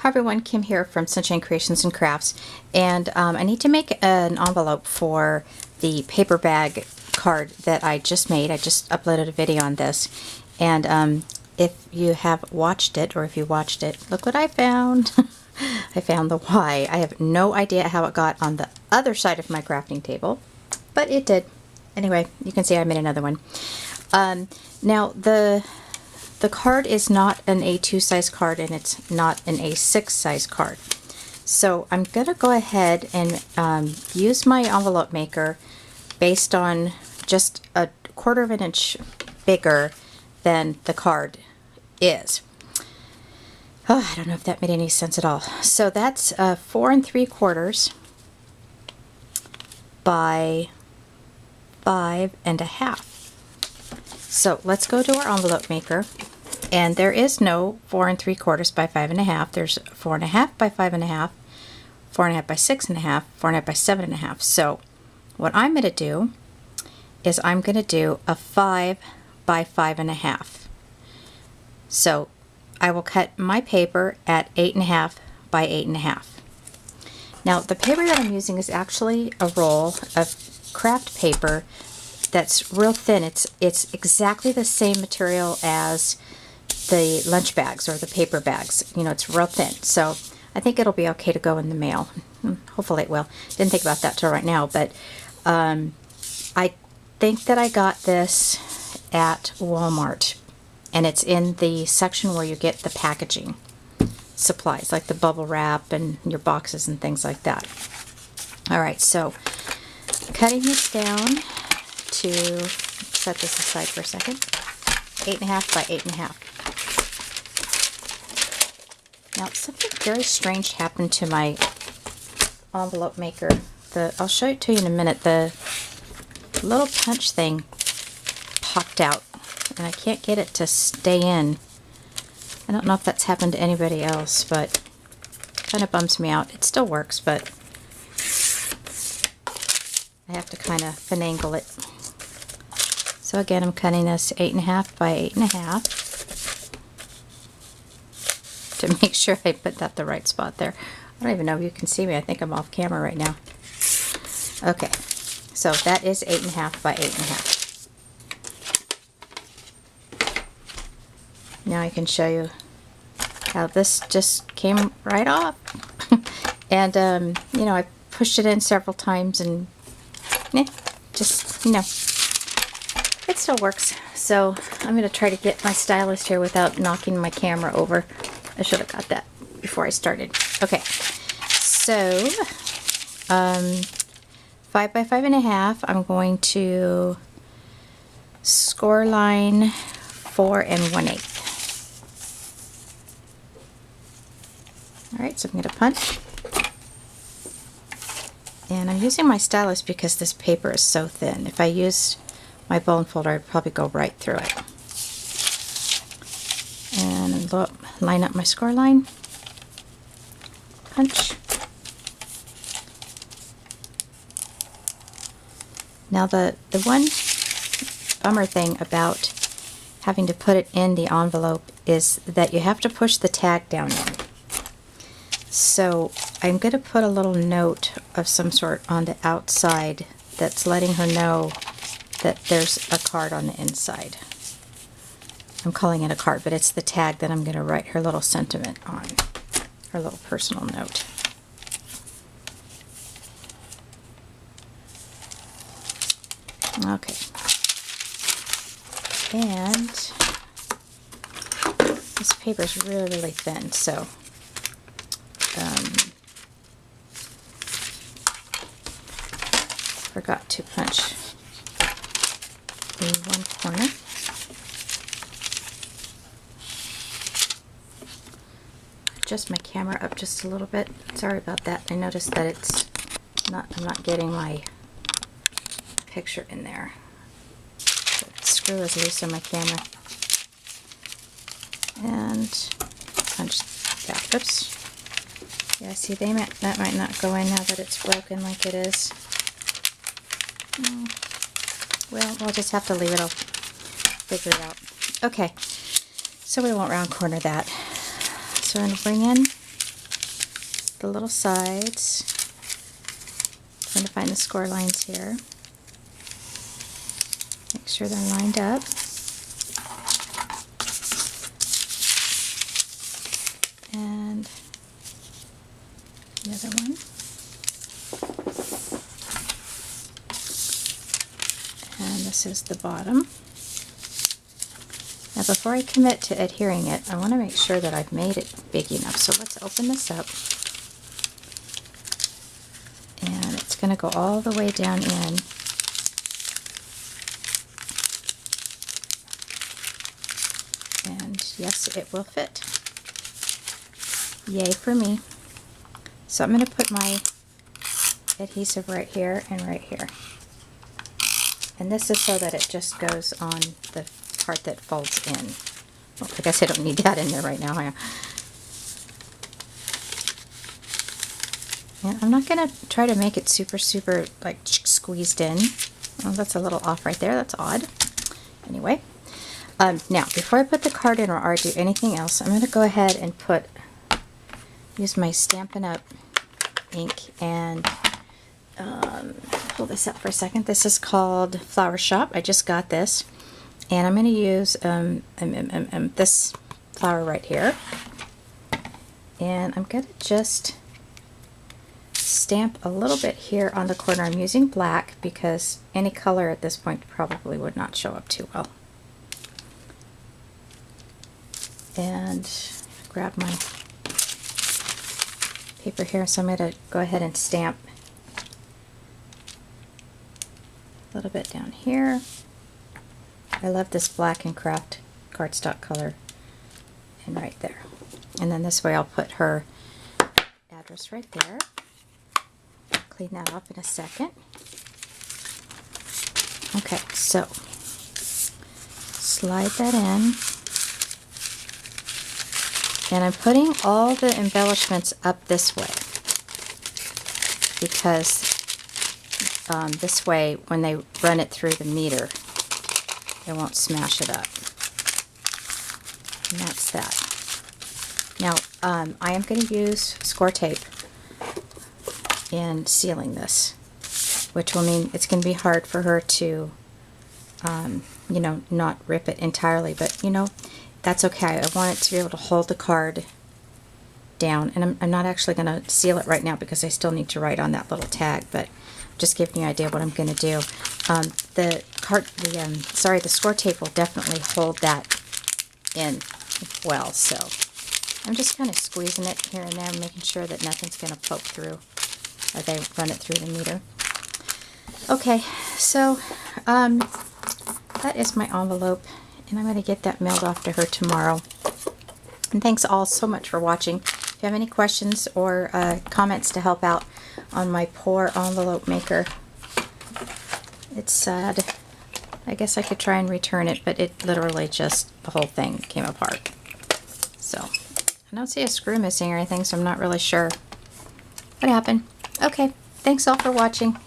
Hi everyone, Kim here from Sunshine Creations and Crafts, and I need to make an envelope for the paper bag card that I just made. I just uploaded a video on this, and if you have watched it, or if you watched it, look what I found. I found the Y. I have no idea how it got on the other side of my crafting table, but it did. Anyway, you can see I made another one. Now the card is not an A2 size card, and it's not an A6 size card. So I'm going to go ahead and use my envelope maker based on just a 1/4 of an inch bigger than the card is. Oh, I don't know if that made any sense at all. So that's 4 3/4 by 5 1/2. So let's go to our envelope maker, and there is no 4 3/4 by 5 1/2. There's 4 1/2 by 5 1/2, 4 1/2 by 6 1/2, 4 1/2 by 7 1/2. So what I'm going to do is I'm going to do a 5 by 5 1/2. So I will cut my paper at 8 1/2 by 8 1/2. Now the paper that I'm using is actually a roll of craft paper that's real thin. It's exactly the same material as the lunch bags or the paper bags. You know, it's real thin. So I think it'll be okay to go in the mail. Hopefully it will. Didn't think about that till right now, but I think that I got this at Walmart, and it's in the section where you get the packaging supplies, like the bubble wrap and your boxes and things like that. Alright, so cutting this down to set this aside for a second. 8 1/2 by 8 1/2. Now something very strange happened to my envelope maker. I'll show it to you in a minute. The little punch thing popped out, and I can't get it to stay in. I don't know if that's happened to anybody else, but it kind of bums me out. It still works, but I have to kind of finagle it. So again, I'm cutting this 8 1/2 by 8 1/2 to make sure I put that the right spot there. I don't even know if you can see me. I think I'm off camera right now. Okay, so that is 8 1/2 by 8 1/2. Now I can show you how this just came right off. And you know, I pushed it in several times, and just, you know, it still works. So I'm going to try to get my stylus here without knocking my camera over. I should have got that before I started. Okay, so 5 by 5 1/2, I'm going to score line 4 1/8. Alright, so I'm going to punch. And I'm using my stylus because this paper is so thin. If I used my bone folder, I'd probably go right through it. And look, line up my score line. Punch. Now the one bummer thing about having to put it in the envelope is that you have to push the tag down in. So I'm going to put a little note of some sort on the outside that's letting her know that there's a card on the inside. I'm calling it a card, but it's the tag that I'm going to write her little sentiment on, her little personal note. Okay. And this paper is really, really thin, so forgot to punch the one corner. Adjust my camera up just a little bit. Sorry about that. I noticed that I'm not getting my picture in there. The screw is loose on my camera. And punch that. Oops. Yeah, see, that might not go in now that it's broken like it is. Well, we'll just have to leave it. I'll figure it out. Okay, so we won't round corner that. So I'm going to bring in the little sides. Trying to find the score lines here. Make sure they're lined up. And the other one. And this is the bottom. Now before I commit to adhering it, I want to make sure that I've made it big enough. So let's open this up. And it's going to go all the way down in. And yes, it will fit. Yay for me. So I'm going to put my adhesive right here and right here. And this is so that it just goes on the part that folds in. Well, I guess I don't need that in there right now. And I'm not going to try to make it super like squeezed in. Oh, that's a little off right there. That's odd. Anyway, now before I put the card in or do anything else, I'm going to go ahead and use my Stampin' Up ink and pull this up for a second. This is called Flower Shop. I just got this. And I'm going to use this flower right here. And I'm going to just stamp a little bit here on the corner. I'm using black because any color at this point probably would not show up too well. And grab my paper here. So I'm going to go ahead and stamp a little bit down here. I love this black and craft cardstock color, and right there. And then this way I'll put her address right there. Clean that up in a second. Okay, so slide that in. And I'm putting all the embellishments up this way because this way when they run it through the meter, it won't smash it up. And that's that. Now, I am going to use score tape in sealing this, which will mean it's going to be hard for her to, you know, not rip it entirely, but, you know, that's okay. I want it to be able to hold the card down, and I'm not actually going to seal it right now because I still need to write on that little tag, but just giving you an idea of what I'm going to do. The score tape will definitely hold that in well, so I'm just kind of squeezing it here and there, making sure that nothing's going to poke through as they run it through the meter. Okay, so that is my envelope, and I'm going to get that mailed off to her tomorrow. And thanks all so much for watching. If you have any questions or comments to help out on my poor envelope maker, it's sad. I guess I could try and return it, but it literally just, the whole thing came apart. So, I don't see a screw missing or anything, so I'm not really sure what happened. Okay, thanks all for watching.